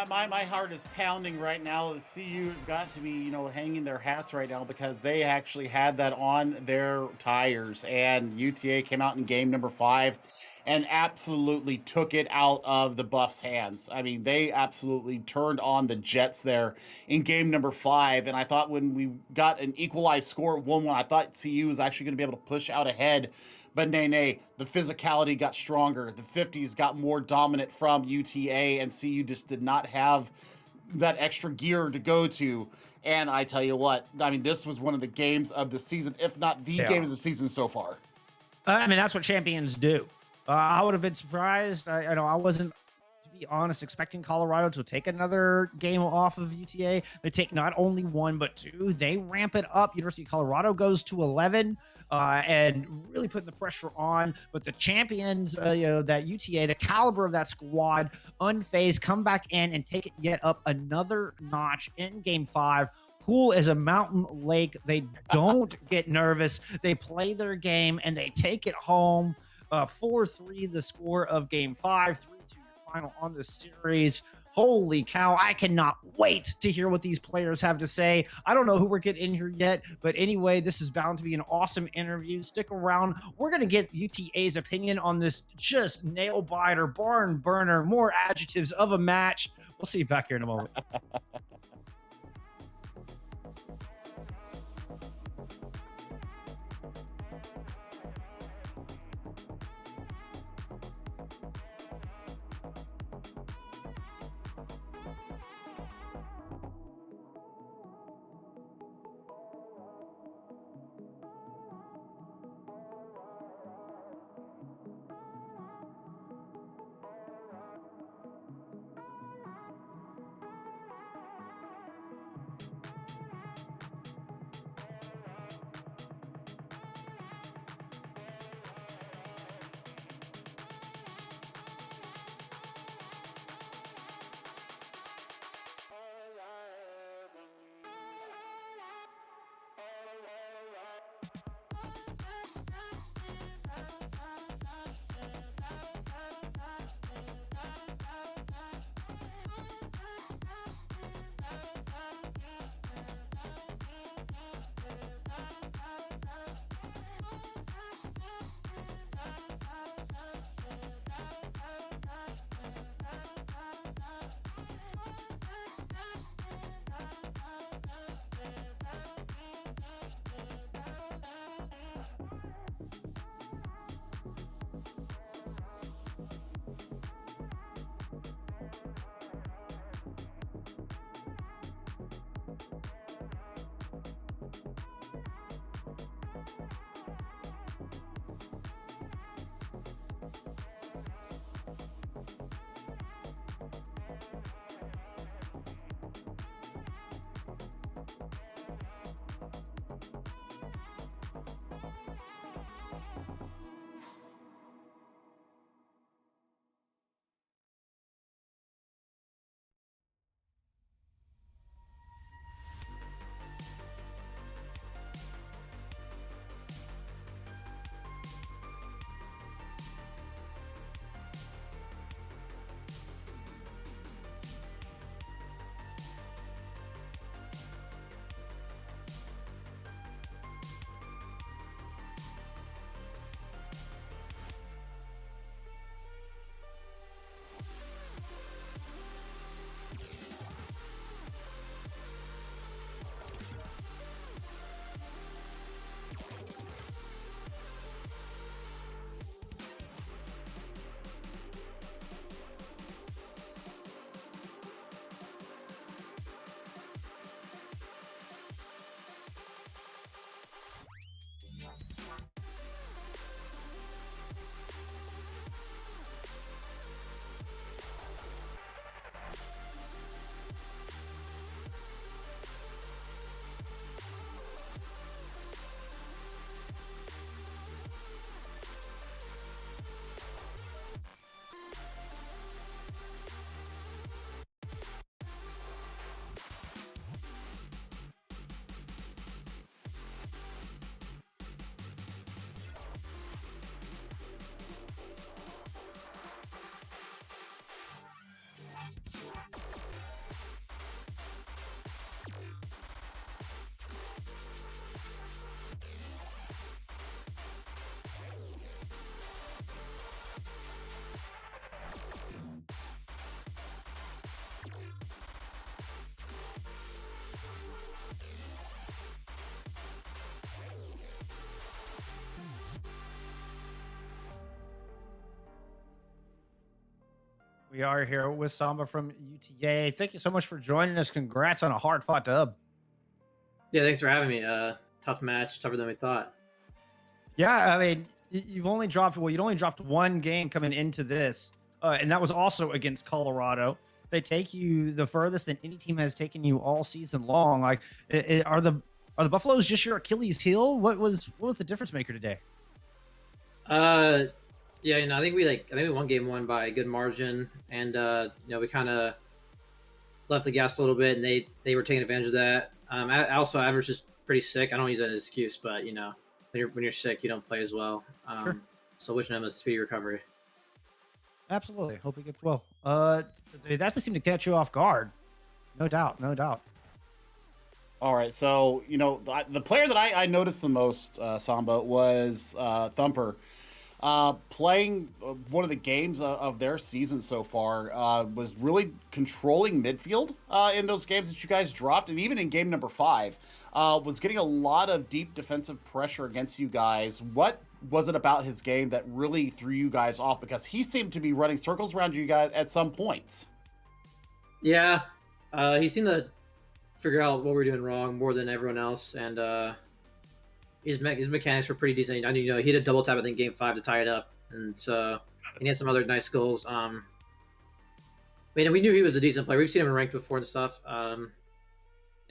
my heart is pounding right now. The CU got to be, hanging their hats right now because they actually had that on their tires. And UTA came out in game number 5 and absolutely took it out of the Buffs' hands. I mean, they absolutely turned on the Jets there in game number 5. And I thought when we got an equalized score at 1-1, I thought CU was actually going to be able to push out ahead. But nay, the physicality got stronger. The 50s got more dominant from UTA, and CU just did not have that extra gear to go to. And I tell you what, I mean, this was one of the games of the season, if not the game of the season so far. I mean, that's what champions do. I would have been surprised. I wasn't, to be be honest, expecting Colorado to take another game off of UTA. They take not only one, but two. They ramp it up. University of Colorado goes to 11 and really put the pressure on. But the champions, that UTA, the caliber of that squad, unfazed, come back in and take it yet up another notch in game 5. Cool as a mountain lake. They don't get nervous. They play their game and they take it home. 4-3 the score of game 5, 3-2 your final on the series. Holy cow, I cannot wait to hear what these players have to say. I don't know who we're getting in here yet, but anyway, this is bound to be an awesome interview. Stick around. We're going to get UTA's opinion on this just nail biter, barn burner, more adjectives of a match. We'll see you back here in a moment. We are here with Samba from UTA. Thank you so much for joining us. Congrats on a hard fought dub. Yeah, thanks for having me. Tough match, tougher than we thought. Yeah, I mean, you'd only dropped one game coming into this. and that was also against Colorado. They take you the furthest than any team has taken you all season long. Like, are the Buffaloes just your Achilles heel? What was the difference maker today? Uh, yeah, I think we won game one by a good margin, and we kind of left the gas a little bit, and they were taking advantage of that. Also, I was just pretty sick. I don't use that as an excuse, but when you're sick, you don't play as well. Sure. So wishing him a speedy recovery. Absolutely. Hope he gets well. That doesn't seem to catch you off guard. No doubt. No doubt. All right, so the player that I noticed the most, Samba, was Thumper. Playing one of the games of their season so far, was really controlling midfield in those games that you guys dropped, and even in game number 5, was getting a lot of deep defensive pressure against you guys. What was it about his game that really threw you guys off? Because he seemed to be running circles around you guys at some points. Yeah, he seemed to figure out what we're doing wrong more than everyone else, and his mechanics were pretty decent. I mean, he did a double tap I think game 5 to tie it up, and so he had some other nice goals. I mean, we knew he was a decent player. We've seen him in ranked before and stuff, and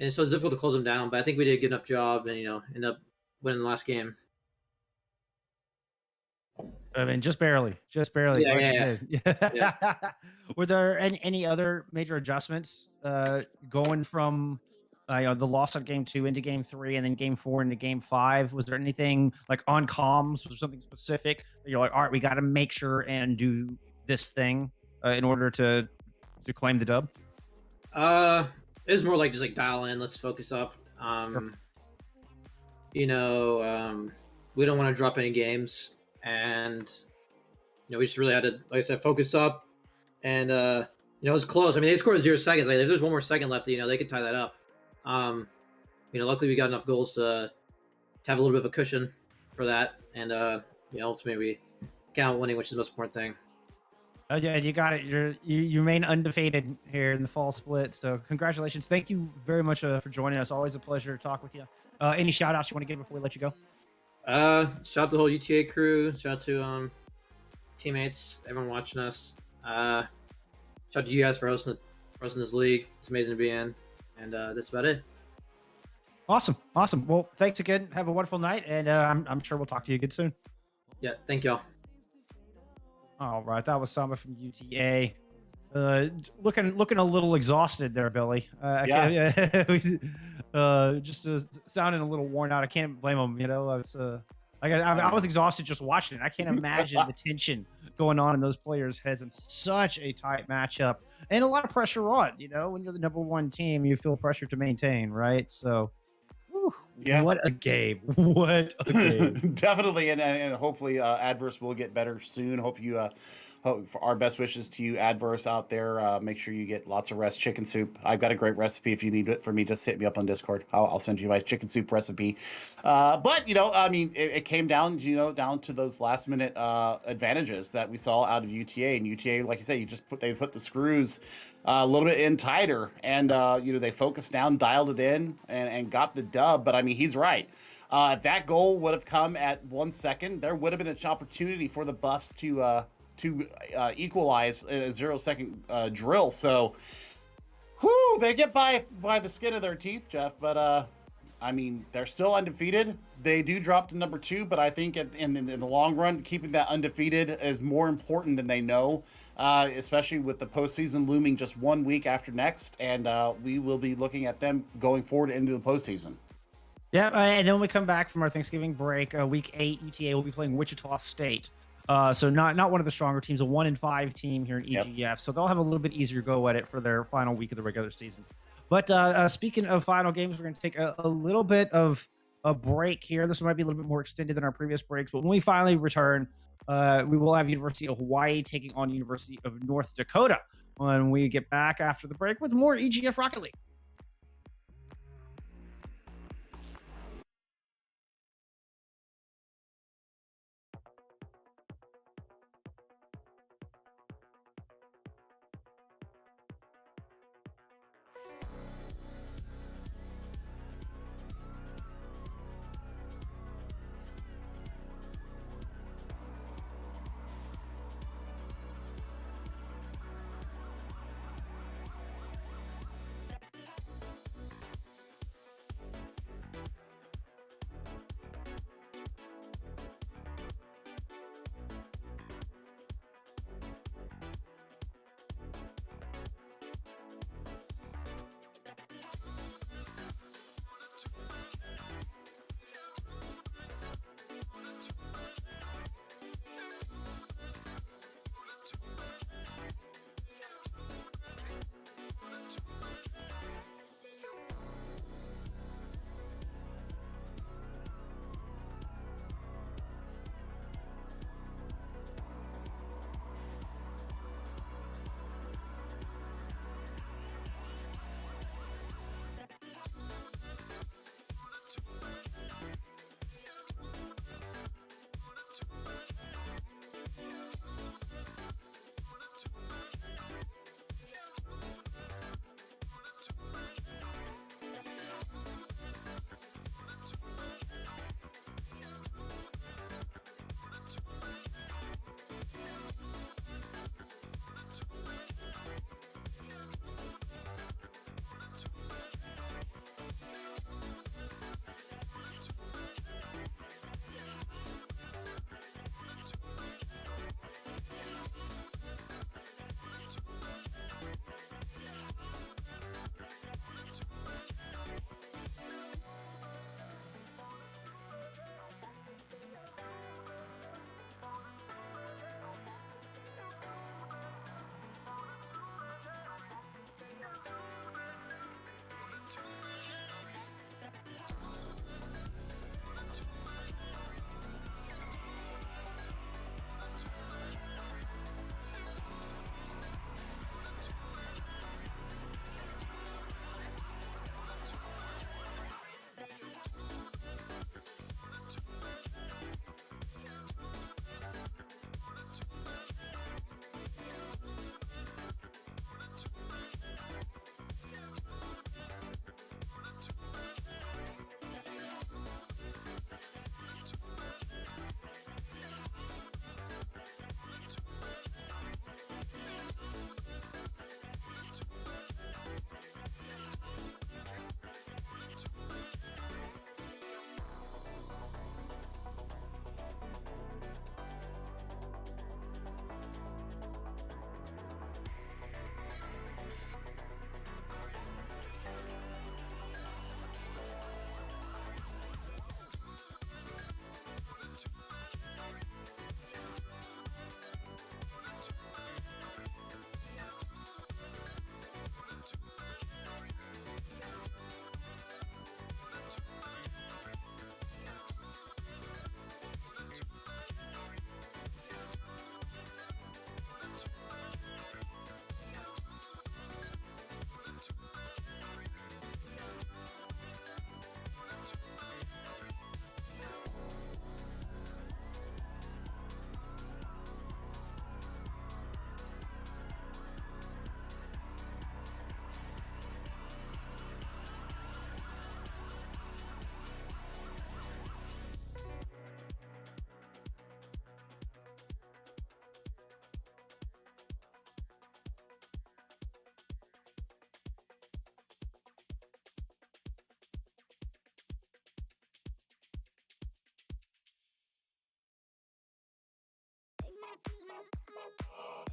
so it's difficult to close him down. But I think we did a good enough job, and end up winning the last game. I mean, just barely. Yeah. Were there any other major adjustments going from the loss on game 2 into game 3, and then game 4 into game 5? Was there anything like on comms? Was there something specific that you're like, all right, we got to make sure and do this thing in order to claim the dub? It was more like just like dial in, let's focus up. Sure. We don't want to drop any games, and we just really had to, like I said, focus up. And it was close. I mean, they scored 0 seconds. Like, if there's one more second left, they could tie that up. Luckily we got enough goals to have a little bit of a cushion for that, and ultimately we got out winning, which is the most important thing. Yeah, you got it. You remain undefeated here in the fall split. So congratulations. Thank you very much for joining us. Always a pleasure to talk with you. Any shout outs you want to give before we let you go? Shout out to the whole UTA crew. Shout out to teammates, everyone watching us. Shout out to you guys for hosting this league. It's amazing to be in, and that's about it. Awesome. Well, thanks again. Have a wonderful night, and I'm sure we'll talk to you again soon. Yeah, thank y'all. All right, that was Samba from UTA. Looking a little exhausted there, Billy. Just sounding a little worn out. I can't blame him. I was exhausted just watching it. I can't imagine the tension going on in those players' heads in such a tight matchup, and a lot of pressure on. When you're the number 1 team, you feel pressure to maintain, right? So, yeah. What a game! What a game! Definitely, and hopefully, Adverse will get better soon. Hope for our best wishes to you, Adverse out there. Make sure you get lots of rest. Chicken soup. I've got a great recipe. If you need it for me, just hit me up on Discord. I'll send you my chicken soup recipe. But I mean, it came down to those last minute advantages that we saw out of UTA. And UTA, like you say, they put the screws a little bit in tighter, and they focused down, dialed it in, and got the dub. But I mean, he's right. If that goal would have come at 1 second, there would have been an opportunity for the Buffs to equalize in a 0 second drill. So, they get by the skin of their teeth, Jeff. But I mean, they're still undefeated. They do drop to number 2, but I think in the long run, keeping that undefeated is more important than they know, especially with the postseason looming just 1 week after next, and we will be looking at them going forward into the postseason. Yeah, and then when we come back from our Thanksgiving break, week 8, UTA will be playing Wichita State. So not one of the stronger teams, a 1-5 team here in EGF. Yep. So they'll have a little bit easier go at it for their final week of the regular season. But speaking of final games, we're going to take a little bit of a break here. This might be a little bit more extended than our previous breaks, but when we finally return, we will have University of Hawaii taking on University of North Dakota when we get back after the break with more EGF Rocket League.